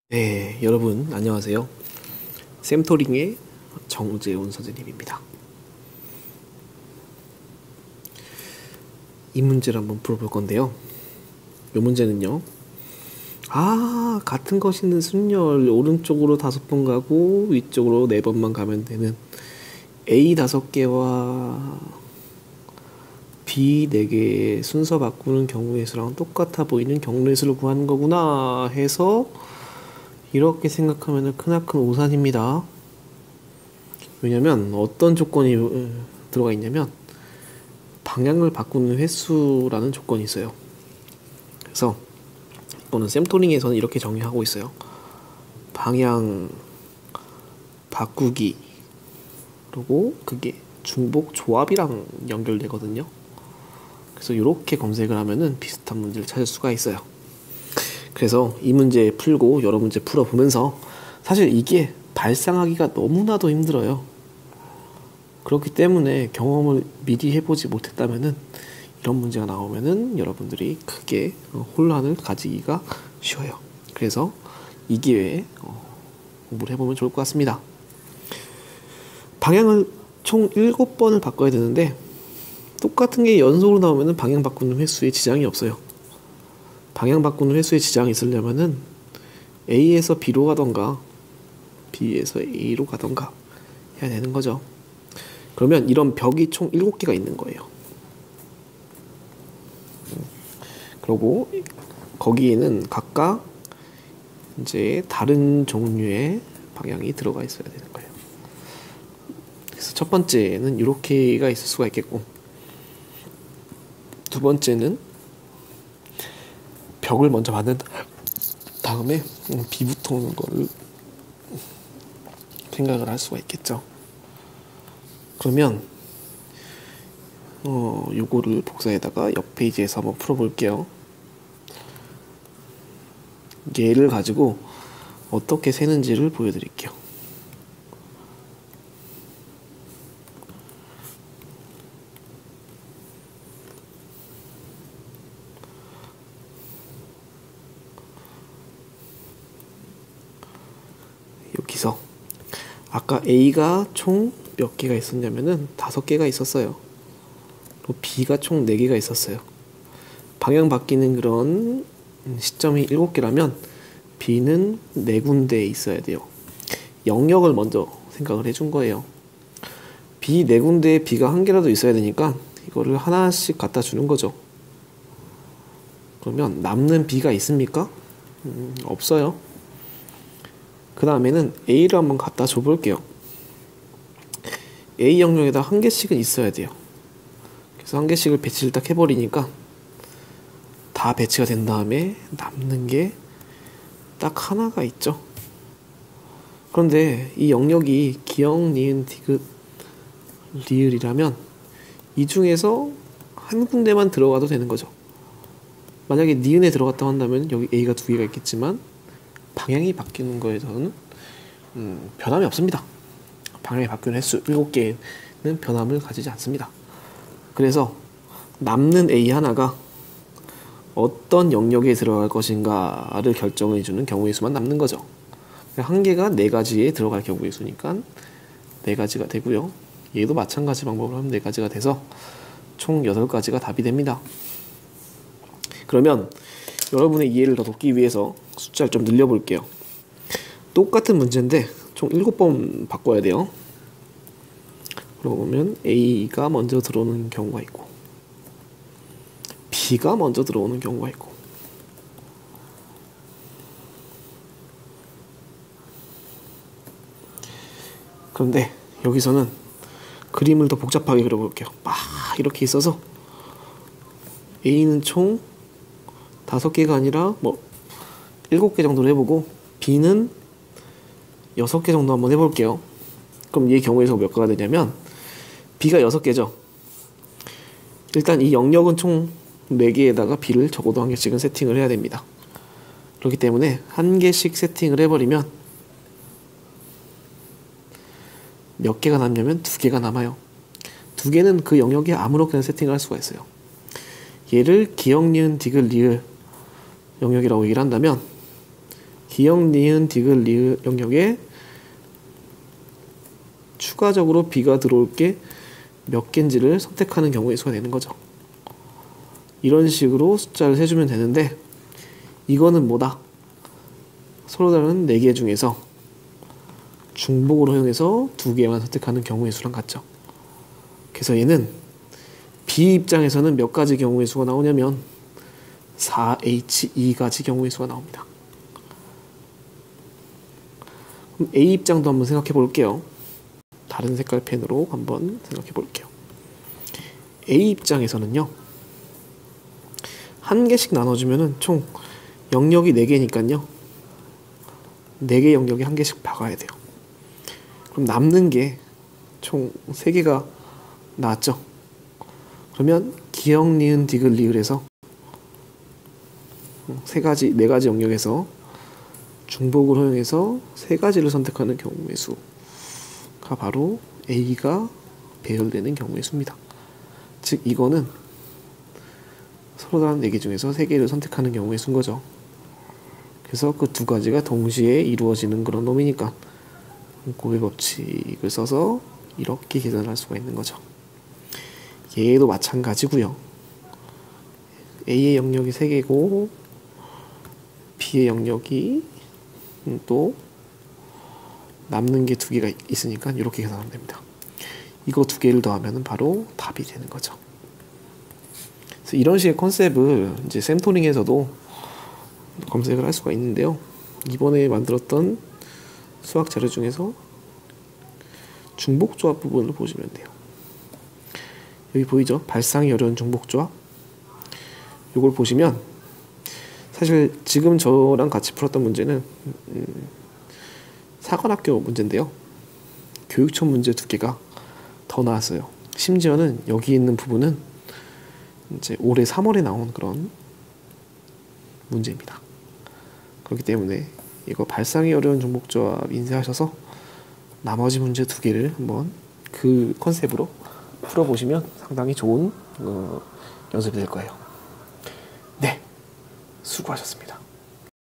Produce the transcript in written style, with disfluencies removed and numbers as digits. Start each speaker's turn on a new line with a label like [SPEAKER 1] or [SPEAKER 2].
[SPEAKER 1] 네, 여러분 안녕하세요. 샘토링의 정재훈 선생님입니다. 이 문제를 한번 풀어볼 건데요. 이 문제는요. 같은 것이 있는 순열 오른쪽으로 5번 가고 위쪽으로 4번만 가면 되는 A 5개와 B 4개의 순서 바꾸는 경우의 수랑 똑같아 보이는 경우의 수를 구하는 거구나 해서 이렇게 생각하면 크나큰 오산입니다. 왜냐면 어떤 조건이 들어가 있냐면 방향을 바꾸는 횟수라는 조건이 있어요. 그래서 이거는 샘토링에서는 이렇게 정의하고 있어요. 방향 바꾸기 그리고 그게 중복 조합이랑 연결되거든요. 그래서 이렇게 검색을 하면은 비슷한 문제를 찾을 수가 있어요. 그래서 이 문제 풀고 여러 문제 풀어보면서 사실 이게 발상하기가 너무나도 힘들어요. 그렇기 때문에 경험을 미리 해보지 못했다면은 이런 문제가 나오면은 여러분들이 크게 혼란을 가지기가 쉬워요. 그래서 이 기회에 공부를 해보면 좋을 것 같습니다. 방향을 총 7번을 바꿔야 되는데 똑같은 게 연속으로 나오면은 방향 바꾸는 횟수에 지장이 없어요. 방향 바꾸는 횟수에 지장이 있으려면은 A에서 B로 가던가 B에서 A로 가던가 해야 되는 거죠. 그러면 이런 벽이 총 7개가 있는 거예요. 그리고 거기에는 각각 이제 다른 종류의 방향이 들어가 있어야 되는 거예요. 그래서 첫 번째는 이렇게가 있을 수가 있겠고, 두 번째는 벽을 먼저 만든 다음에 B부터 오는 거를 생각을 할 수가 있겠죠. 그러면 요거를 복사에다가 옆 페이지에서 한번 풀어볼게요. 얘를 가지고 어떻게 세는지를 보여드릴게요. 여기서 아까 A가 총 몇 개가 있었냐면은 5개가 있었어요. 그리고 B가 총 4개가 있었어요. 방향 바뀌는 그런 시점이 7개라면 B는 4군데에 있어야 돼요. 영역을 먼저 생각을 해준 거예요. B 4군데에 B가 1개라도 있어야 되니까 이거를 하나씩 갖다 주는 거죠. 그러면 남는 B가 있습니까? 없어요. 그 다음에는 A를 한번 갖다 줘 볼게요. A 영역에다 1개씩은 있어야 돼요. 그래서 1개씩을 배치를 딱 해버리니까 다 배치가 된 다음에 남는 게 딱 하나가 있죠. 그런데 이 영역이 기역, 니은, 디귿, 리을이라면 이 중에서 한 군데만 들어가도 되는 거죠. 만약에 니은에 들어갔다고 한다면 여기 A가 2개가 있겠지만 방향이 바뀌는 거에서는 변함이 없습니다. 방향이 바뀌는 횟수 7개는 변함을 가지지 않습니다. 그래서 남는 A 하나가 어떤 영역에 들어갈 것인가를 결정해주는 경우의 수만 남는 거죠. 한 개가 4가지에 들어갈 경우의 수니까 4가지가 되고요. 얘도 마찬가지 방법으로 하면 4가지가 돼서 총 8가지가 답이 됩니다. 그러면 여러분의 이해를 더 돕기 위해서 숫자를 좀 늘려볼게요. 똑같은 문제인데 총 7번 바꿔야 돼요. 그러고 보면 A가 먼저 들어오는 경우가 있고 B가 먼저 들어오는 경우가 있고 그런데 여기서는 그림을 더 복잡하게 그려볼게요. 이렇게 있어서 A는 총 5개가 아니라 7개 정도로 해보고 B는 6개 정도 한번 해볼게요. 그럼 이 경우에서 몇 개가 되냐면 B가 6개죠. 일단 이 영역은 총 4개에다가 B를 적어도 1개씩은 세팅을 해야 됩니다. 그렇기 때문에 1개씩 세팅을 해버리면 몇 개가 남냐면 2개가 남아요. 2개는 그 영역에 아무렇게나 세팅을 할 수가 있어요. 얘를 기역, 니은, 디귿, 리을 영역이라고 얘기를 한다면 기역, 니은, 디귿, 리을 영역에 추가적으로 B가 들어올 게 몇 개인지를 선택하는 경우의 수가 되는 거죠. 이런 식으로 숫자를 세주면 되는데 이거는 뭐다? 서로 다른 4개 중에서 중복을 허용해서 2개만 선택하는 경우의 수랑 같죠. 그래서 얘는 B 입장에서는 몇 가지 경우의 수가 나오냐면 4H2가지 경우의 수가 나옵니다. 그럼 A 입장도 한번 생각해 볼게요. 다른 색깔 펜으로 한번 생각해 볼게요. A 입장에서는요. 한 개씩 나눠주면은 총 영역이 4개니까요. 4개 영역에 한 개씩 박아야 돼요. 그럼 남는 게 총 3개가 나왔죠. 그러면 기역, 니은, 디귿, 리을에서 4가지 영역에서 중복을 허용해서 3가지를 선택하는 경우의 수가 바로 A가 배열되는 경우의 수입니다. 즉 이거는 서로 다른 4개 중에서 3개를 선택하는 경우의 수인 거죠. 그래서 그 2가지가 동시에 이루어지는 그런 놈이니까 곱의 법칙을 써서 이렇게 계산할 수가 있는 거죠. 얘도 마찬가지고요. A의 영역이 3개고 B의 영역이 또 남는 게 2개가 있으니까 이렇게 계산하면 됩니다. 이거 2개를 더하면 바로 답이 되는 거죠. 그래서 이런 식의 컨셉을 이제 샘토링에서도 검색을 할 수가 있는데요. 이번에 만들었던 수학 자료 중에서 중복조합 부분을 보시면 돼요. 여기 보이죠? 발상이 어려운 중복조합. 이걸 보시면 사실 지금 저랑 같이 풀었던 문제는 사관학교 문제인데요. 교육청 문제 2개가 더 나왔어요. 심지어는 여기 있는 부분은 이제 올해 3월에 나온 그런 문제입니다. 그렇기 때문에 이거 발상이 어려운 중복조합 인쇄하셔서 나머지 문제 2개를 한번 그 컨셉으로 풀어보시면 상당히 좋은 연습이 될 거예요. 네, 수고하셨습니다.